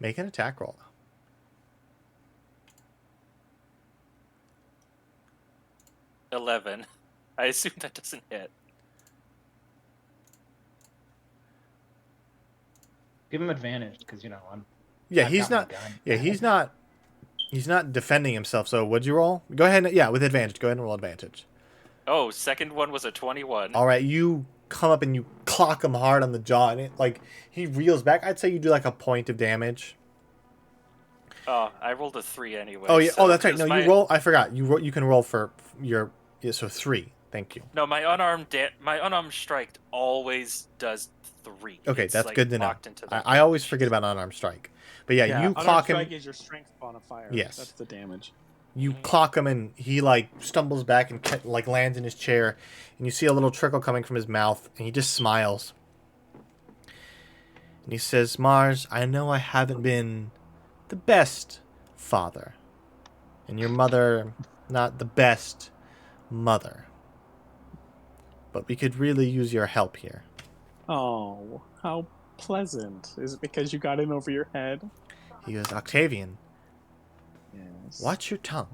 Make an attack roll. 11. I assume that doesn't hit. Give him advantage because I'm. Yeah, I've he's got my not. gun. Yeah, he's not. He's not defending himself. So what'd you roll? Go ahead. Yeah, with advantage. Go ahead and roll advantage. Oh, second one was a 21. All right, you come up and you clock him hard on the jaw, and he reels back. I'd say you do like a point of damage. Oh, I rolled a 3 anyway. Oh yeah. So, Oh, that's right. No, my, you roll. I forgot. You can roll for your. Yeah, so 3. Thank you. No, my unarmed strike always does 3. Okay, It's, that's like, good to know. locked into the I always forget about unarmed strike, but yeah, you unarmed clock him. strike is your strength modifier. Yes. That's the damage. You clock him, and he stumbles back and lands in his chair, and you see a little trickle coming from his mouth, and he just smiles. And he says, "Mars, I know I haven't been the best father, and your mother not the best mother, but we could really use your help here." Oh, how pleasant. Is it because you got in over your head? He goes, "Octavian, Yes. watch your tongue."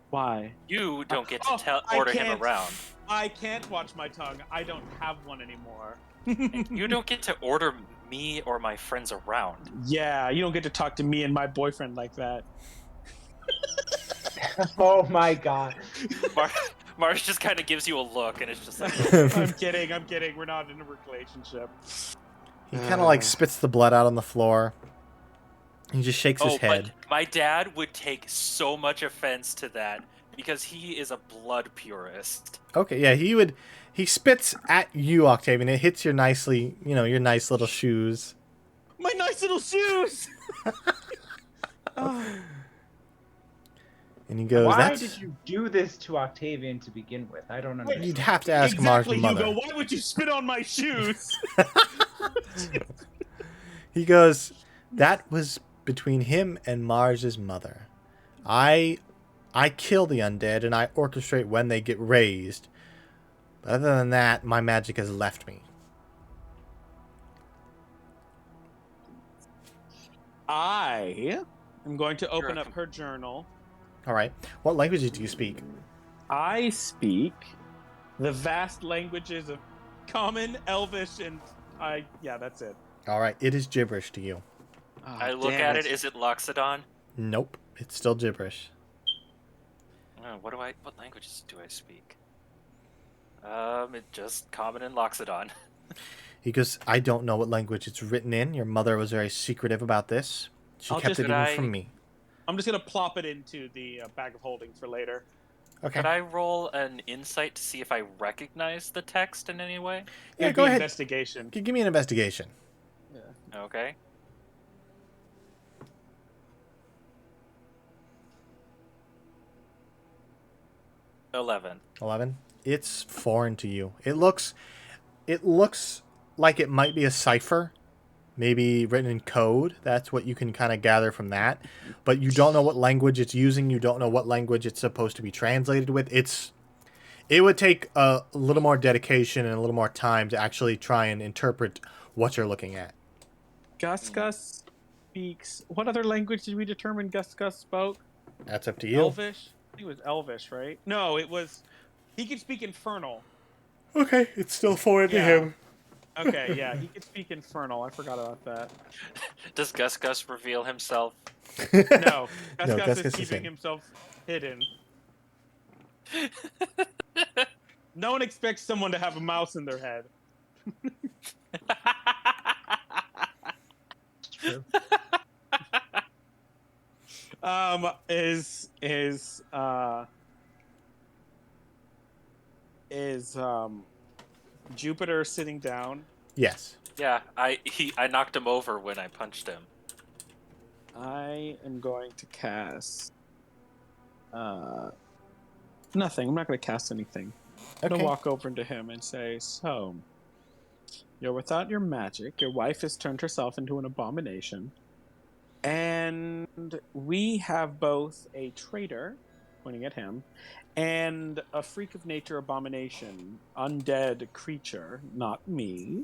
Why? You don't get to I order him can't. around. I can't watch my tongue. I don't have one anymore. You don't get to order me or my friends around. Yeah, you don't get to talk to me and my boyfriend like that. Oh my god. Mars just kind of gives you a look, and it's just like, I'm kidding. We're not in a relationship. He kind of spits the blood out on the floor. He just shakes his head. But my dad would take so much offense to that because he is a blood purist. Okay, yeah, he spits at you, Octavian. It hits your your nice little shoes. My nice little shoes! And he goes, Why did you do this to Octavian to begin with? I don't understand. You'd have to ask Mars' mother. Hugo, why would you spit on my shoes? He goes, "That was between him and Mars' mother. I kill the undead and I orchestrate when they get raised. But other than that, my magic has left me." I am going to open up her journal. All right. What languages do you speak? I speak the vast languages of Common, Elvish, and yeah, that's it. All right. It is gibberish to you. Oh, I look at it. Is it Loxodon? Nope. It's still gibberish. What languages do I speak? It just Common and Loxodon. He goes, "I don't know what language it's written in. Your mother was very secretive about this. She kept it even from me." I'm just gonna plop it into the bag of holding for later. Okay. Could I roll an insight to see if I recognize the text in any way? Yeah, It'd go be ahead. Investigation. Give me an investigation. Yeah. Okay. $11. 11. It's foreign to you. It looks like it might be a cipher, maybe written in code. That's what you can kind of gather from that. But you don't know what language it's using. You don't know what language it's supposed to be translated with. It would take a little more dedication and a little more time to actually try and interpret what you're looking at. Gus speaks. What other language did we determine Gus spoke? That's up to you. Elvish? I think it was Elvish, right? No, it was. He could speak Infernal. Okay, it's still foreign to him. Okay, yeah, he could speak Infernal. I forgot about that. Does Gus reveal himself? No, No, Gus is is keeping hidden. himself hidden. No one expects someone to have a mouse in their head. True. Is Jupiter sitting down? Yes. Yeah, I knocked him over when I punched him. I am going to cast nothing. I'm not going to cast anything. I'm going Okay. to walk over to him and say, "So, you're without your magic. Your wife has turned herself into an abomination. And we have both a traitor," pointing at him, "and a freak of nature abomination, undead creature, not me,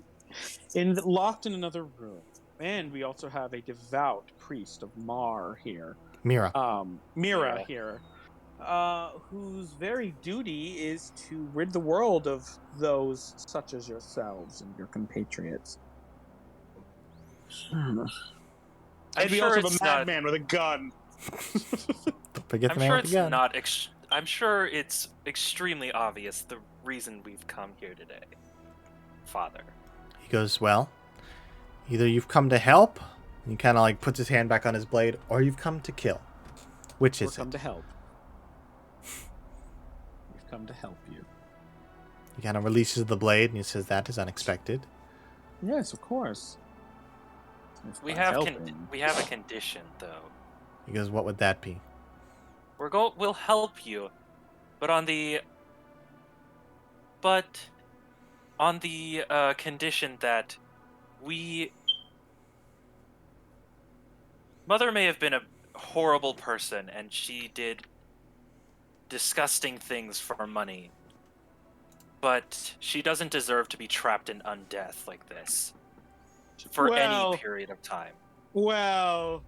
locked in another room. And we also have a devout priest of Mar here. Mira. Mira here. Whose very duty is to rid the world of those such as yourselves and your compatriots. And I'm we sure also have it's a madman with a gun. Don't forget I'm the man sure with the it's gun. not. I'm sure it's extremely obvious the reason we've come here today, Father. He goes, well, either you've come to help, and he kind of like puts his hand back on his blade, or you've come to kill. Which We're is come it? to help. We've come to help you. He kind of releases the blade, and he says, that is unexpected. Yes, of course. If We by have helping- we have a condition though. He goes, what would that be? We'll help you, but on the condition that Mother may have been a horrible person and she did disgusting things for money, but she doesn't deserve to be trapped in undeath like this for any period of time. Well,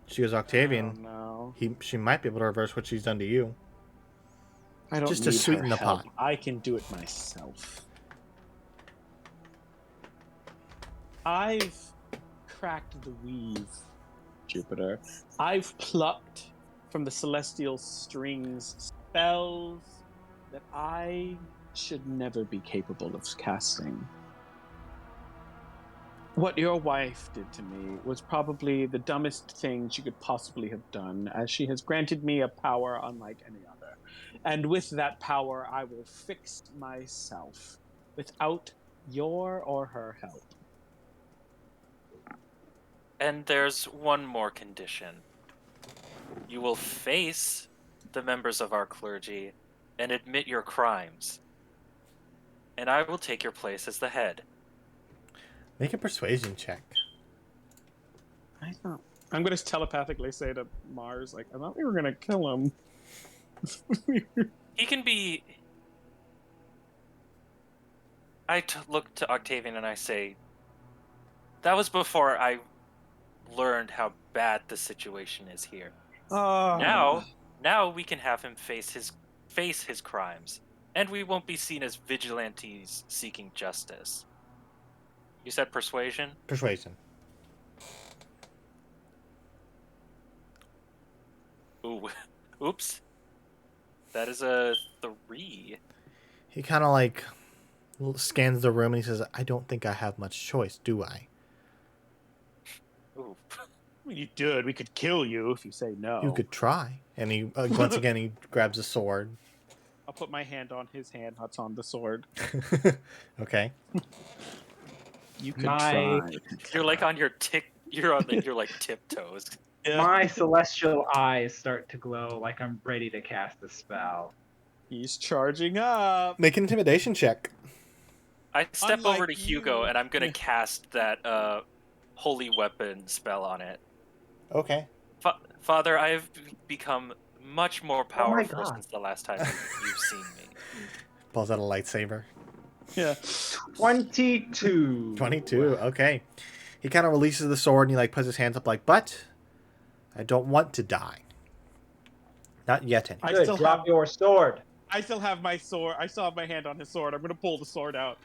She goes, I Octavian, don't know. she might be able to reverse what she's done to you. I don't Just to need sweeten her the help. pot. I can do it myself. I've cracked the weave, Jupiter. I've plucked from the celestial strings spells that I should never be capable of casting. What your wife did to me was probably the dumbest thing she could possibly have done, as she has granted me a power unlike any other. And with that power, I will fix myself without your or her help. And there's one more condition. You will face the members of our clergy and admit your crimes. And I will take your place as the head. Make a persuasion check. I thought I'm going to telepathically say to Mars, like, I thought we were going to kill him. He can be... I look to Octavian and I say, that was before I learned how bad the situation is here. Now we can have him face his crimes, and we won't be seen as vigilantes seeking justice. You said persuasion? Persuasion. Ooh, oops. That is a 3. He kind of like scans the room and he says, I don't think I have much choice, do I? Ooh. You did. We could kill you if you say no. You could try. And he, once again, he grabs a sword. I'll put my hand on his hand that's on the sword. Okay. You could My- try. You're like on your you're on your like tiptoes. My celestial eyes start to glow like I'm ready to cast a spell. He's charging up. Make an intimidation check. I step Unlike over to Hugo you. and I'm gonna cast that holy weapon spell on it. Okay. Father, I have become much more powerful God. since the last time you've seen me. Pulls out a lightsaber. Yeah. 22. 22. Okay. He kind of releases the sword and he like puts his hands up like, but I don't want to die. Not yet anyway. I Good, still drop have- your sword. I still have my sword. I still have my hand on his sword. I'm going to pull the sword out.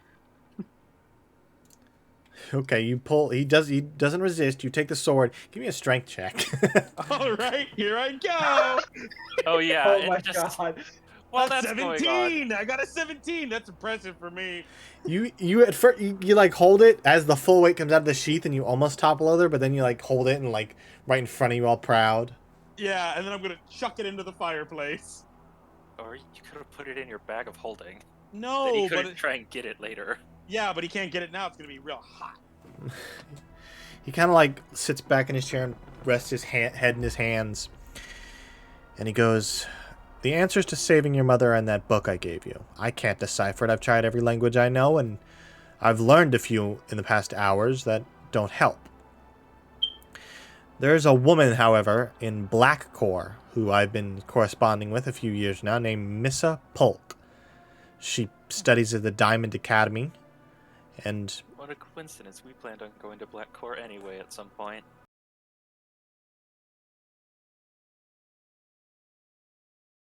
Okay, you pull. He doesn't resist. You take the sword. Give me a strength check. All right, here I go. Oh yeah. Oh it my just, god. While That's that's going on, 17. I got a 17. That's impressive for me. you at first you like hold it as the full weight comes out of the sheath and you almost topple over, but then you like hold it and like right in front of you, all proud. Yeah, and then I'm going to chuck it into the fireplace. or you could have put it in your bag of holding. Then No, he but could try and get it later. yeah, but he can't get it now. It's going to be real hot. He kind of like sits back in his chair and rests his head in his hands, and he goes, "The answers to saving your mother are in that book I gave you. I can't decipher it. I've tried every language I know, and I've learned a few in the past hours that don't help. There's a woman, however, in Blackcore, who I've been corresponding with a few years now, named Missa Polk. She studies at the Diamond Academy, and What a coincidence. We planned on going to Black Core anyway at some point.